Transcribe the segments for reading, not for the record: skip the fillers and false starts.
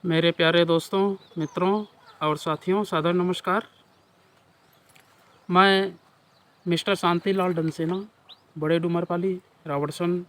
मेरे प्यारे दोस्तों, मित्रों और साथियों, सादर नमस्कार। मैं मिस्टर शांतिलाल डनसेना, बड़े डूमरपाली, रावड़सन,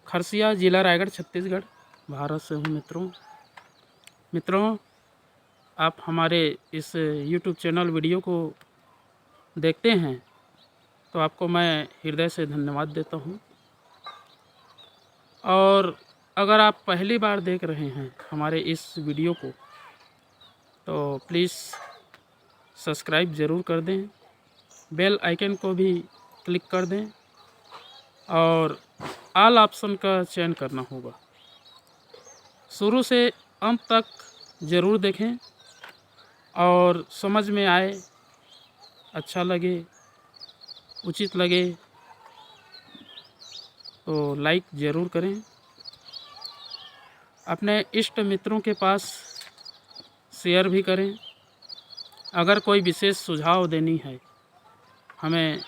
खरसिया, जिला रायगढ़, छत्तीसगढ़, भारत से हूँ। मित्रों, आप हमारे इस यूट्यूब चैनल वीडियो को देखते हैं तो आपको मैं हृदय से धन्यवाद देता हूँ। और अगर आप पहली बार देख रहे हैं हमारे इस वीडियो को तो प्लीज़ सब्सक्राइब ज़रूर कर दें, बेल आइकन को भी क्लिक कर दें और ऑल ऑप्शन का चयन करना होगा। शुरू से अंत तक ज़रूर देखें और समझ में आए, अच्छा लगे, उचित लगे तो लाइक ज़रूर करें। अपने इष्ट मित्रों के पास शेयर भी करें। अगर कोई विशेष सुझाव देनी है, हमें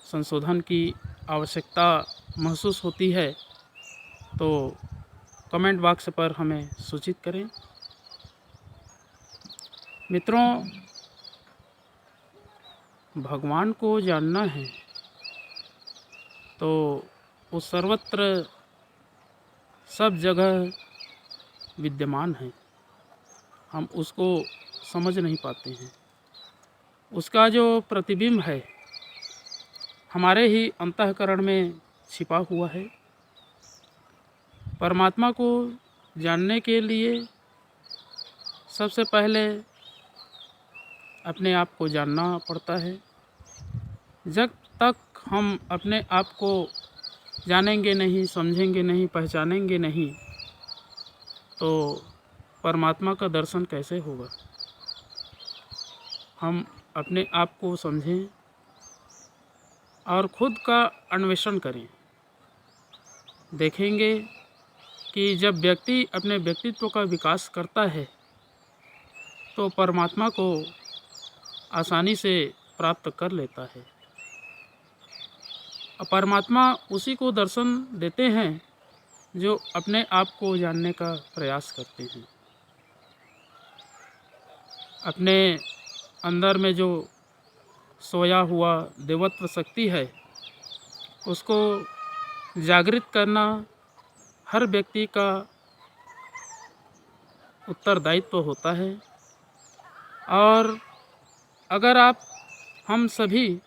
संशोधन की आवश्यकता महसूस होती है तो कमेंट बॉक्स पर हमें सूचित करें। मित्रों, भगवान को जानना है तो वो सर्वत्र सब जगह विद्यमान है, हम उसको समझ नहीं पाते हैं। उसका जो प्रतिबिंब है हमारे ही अंतःकरण में छिपा हुआ है। परमात्मा को जानने के लिए सबसे पहले अपने आप को जानना पड़ता है। जब तक हम अपने आप को जानेंगे नहीं, समझेंगे नहीं, पहचानेंगे नहीं तो परमात्मा का दर्शन कैसे होगा। हम अपने आप को समझें और खुद का अन्वेषण करें। देखेंगे कि जब व्यक्ति अपने व्यक्तित्व का विकास करता है तो परमात्मा को आसानी से प्राप्त कर लेता है। परमात्मा उसी को दर्शन देते हैं जो अपने आप को जानने का प्रयास करते हैं। अपने अंदर में जो सोया हुआ देवत्व शक्ति है उसको जागृत करना हर व्यक्ति का उत्तरदायित्व होता है। और अगर हम सभी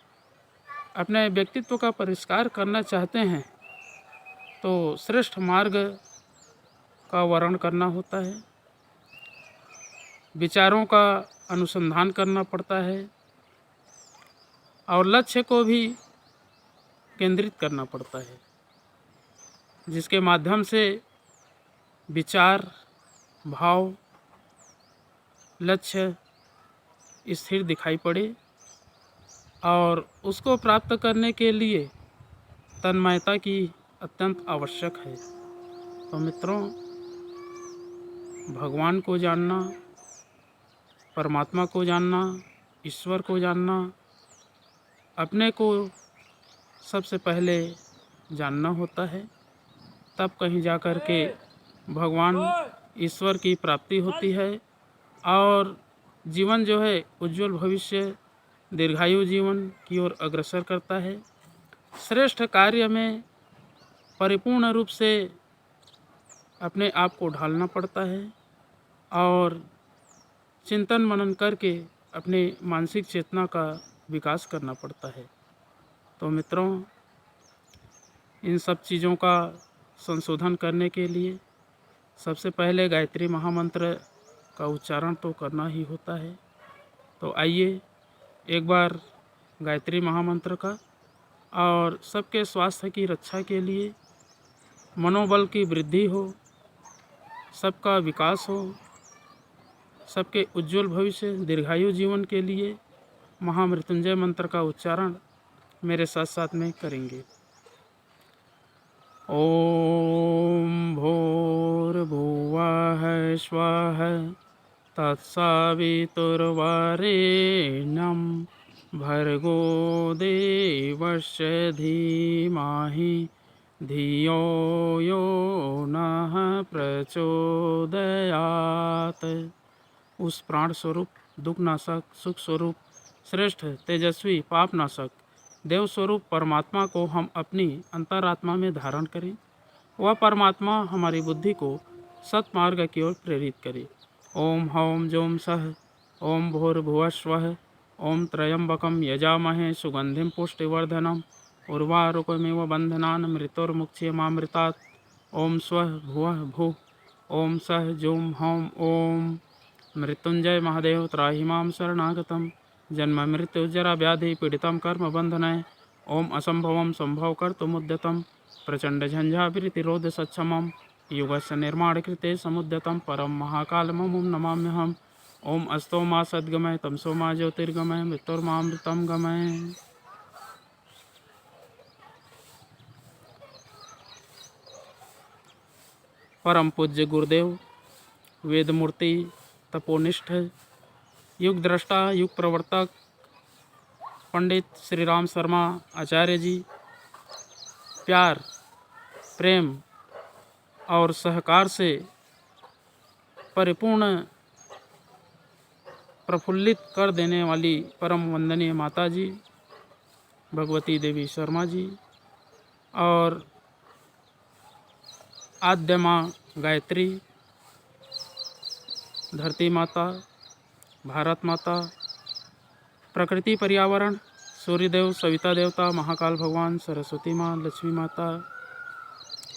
अपने व्यक्तित्व का परिष्कार करना चाहते हैं तो श्रेष्ठ मार्ग का वर्ण करना होता है, विचारों का अनुसंधान करना पड़ता है और लक्ष्य को भी केंद्रित करना पड़ता है, जिसके माध्यम से विचार, भाव, लक्ष्य स्थिर दिखाई पड़े। और उसको प्राप्त करने के लिए तन्मयता की अत्यंत आवश्यक है। तो मित्रों, भगवान को जानना, परमात्मा को जानना, ईश्वर को जानना, अपने को सबसे पहले जानना होता है, तब कहीं जा कर के भगवान ईश्वर की प्राप्ति होती है और जीवन जो है उज्जवल भविष्य, दीर्घायु जीवन की ओर अग्रसर करता है। श्रेष्ठ कार्य में परिपूर्ण रूप से अपने आप को ढालना पड़ता है और चिंतन मनन करके अपने मानसिक चेतना का विकास करना पड़ता है। तो मित्रों, इन सब चीज़ों का संशोधन करने के लिए सबसे पहले गायत्री महामंत्र का उच्चारण तो करना ही होता है। तो आइए एक बार गायत्री महामंत्र का और सबके स्वास्थ्य की रक्षा के लिए, मनोबल की वृद्धि हो, सबका विकास हो, सबके उज्जवल भविष्य, दीर्घायु जीवन के लिए महामृत्युंजय मंत्र का उच्चारण मेरे साथ साथ में करेंगे। ओम भूर्भुवः स्वः तत्सवितुर्वरेण्यं भर्गो देवस्य धीमहि धियो यो नः प्रचोदयात्। उस प्राण स्वरूप, दुख नाशक, सुख स्वरूप, श्रेष्ठ, तेजस्वी, पाप नाशक, देव स्वरूप परमात्मा को हम अपनी अंतरात्मा में धारण करें। वह परमात्मा हमारी बुद्धि को सत्मार्ग की ओर प्रेरित करे। ओम हौम जोम सह ओम भूर्भुवस्वः ओम त्र्यंबकम यजामहे सुगंधिम पुष्टिवर्धनम उर्वारुकमिव बंधनान् मृत्युर्मुक्षयमामृतात्। ओम स्वः भुवः भुः ओम सः जोम हौम ओम। मृत्युंजय महादेव त्राहि मां शरणागतम जन्म मृत्यु जरा व्याधि पीड़ितं कर्म बंधनय। ओम असंभवं संभव कर्तुमुद्यतं प्रचंड झंझाविरतिरोध सक्षमं युगस्य निर्माण कृते समुद्यतं परम महाकालममुं नमाम्यहम्। ओम अस्तो मा सद्गमय तमसो मा ज्योतिर्गमय मृत्युर्मामृतं गमय। परम पूज्य गुरुदेव, वेद मूर्ति, तपोनिष्ठ, युग दृष्टा, युग प्रवर्तक पंडित श्री राम शर्मा आचार्य जी प्यार, प्रेम और सहकार से परिपूर्ण प्रफुल्लित कर देने वाली परम वंदनीय माता जी भगवती देवी शर्मा जी और आद्य माँ गायत्री, धरती माता, भारत माता, प्रकृति पर्यावरण, सूर्यदेव, सविता देवता, महाकाल भगवान, सरस्वती माँ, लक्ष्मी माता,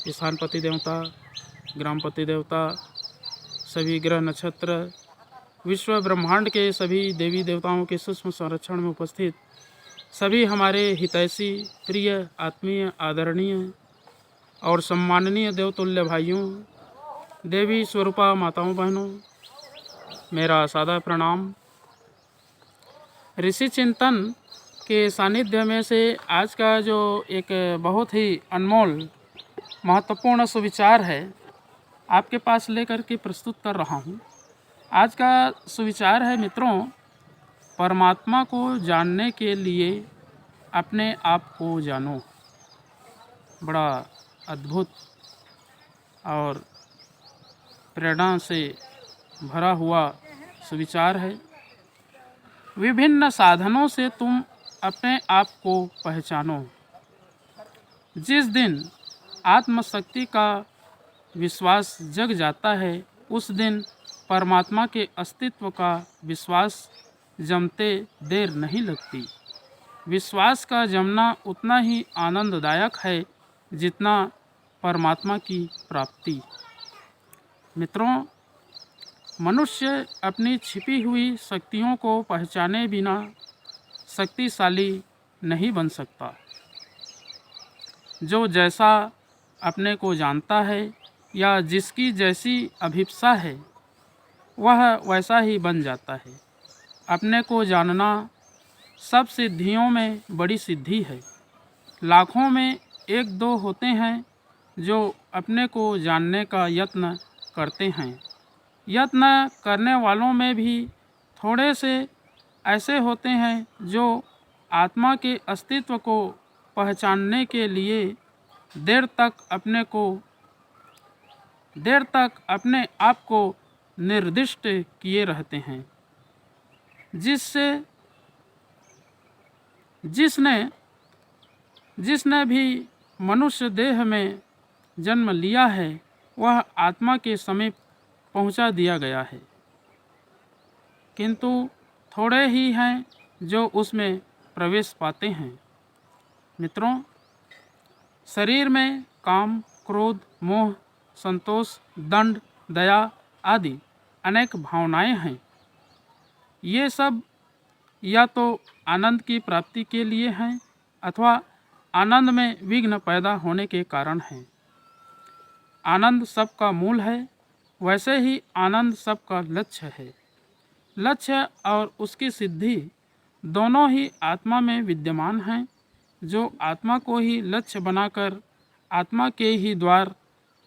स्थानपति देवता, ग्रामपति देवता, सभी ग्रह नक्षत्र, विश्व ब्रह्मांड के सभी देवी देवताओं के सूक्ष्म संरक्षण में उपस्थित सभी हमारे हितैषी, प्रिय, आत्मीय, आदरणीय और सम्माननीय देवतुल्य भाइयों, देवी स्वरूपा माताओं, बहनों, मेरा सादा प्रणाम। ऋषि चिंतन के सानिध्य में से आज का जो एक बहुत ही अनमोल महत्वपूर्ण सुविचार है आपके पास लेकर के प्रस्तुत कर रहा हूँ। आज का सुविचार है मित्रों, परमात्मा को जानने के लिए अपने आप को जानो। बड़ा अद्भुत और प्रेरणा से भरा हुआ सुविचार है। विभिन्न साधनों से तुम अपने आप को पहचानो। जिस दिन आत्मशक्ति का विश्वास जग जाता है उस दिन परमात्मा के अस्तित्व का विश्वास जमते देर नहीं लगती। विश्वास का जमना उतना ही आनंददायक है जितना परमात्मा की प्राप्ति। मित्रों, मनुष्य अपनी छिपी हुई शक्तियों को पहचाने बिना शक्तिशाली नहीं बन सकता। जो जैसा अपने को जानता है या जिसकी जैसी अभिप्सा है वह वैसा ही बन जाता है। अपने को जानना सब सिद्धियों में बड़ी सिद्धि है। लाखों में एक दो होते हैं जो अपने को जानने का यत्न करते हैं। यत्न करने वालों में भी थोड़े से ऐसे होते हैं जो आत्मा के अस्तित्व को पहचानने के लिए देर तक अपने आप को निर्दिष्ट किए रहते हैं। जिसने भी मनुष्य देह में जन्म लिया है वह आत्मा के समीप पहुंचा दिया गया है, किंतु थोड़े ही हैं जो उसमें प्रवेश पाते हैं। मित्रों, शरीर में काम, क्रोध, मोह, संतोष, दंड, दया आदि अनेक भावनाएं हैं। ये सब या तो आनंद की प्राप्ति के लिए हैं अथवा आनंद में विघ्न पैदा होने के कारण हैं। आनंद सबका मूल है, वैसे ही आनंद सबका लक्ष्य है। लक्ष्य और उसकी सिद्धि दोनों ही आत्मा में विद्यमान हैं। जो आत्मा को ही लक्ष्य बनाकर आत्मा के ही द्वार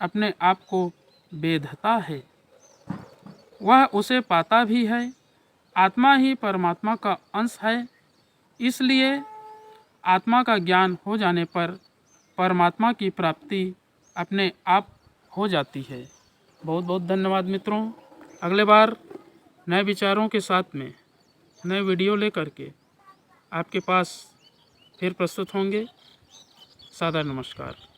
अपने आप को बेधता है वह उसे पाता भी है। आत्मा ही परमात्मा का अंश है। इसलिए आत्मा का ज्ञान हो जाने पर परमात्मा की प्राप्ति अपने आप हो जाती है। बहुत बहुत धन्यवाद मित्रों। अगले बार नए विचारों के साथ में नए वीडियो लेकर के आपके पास फिर प्रस्तुत होंगे। सादर नमस्कार।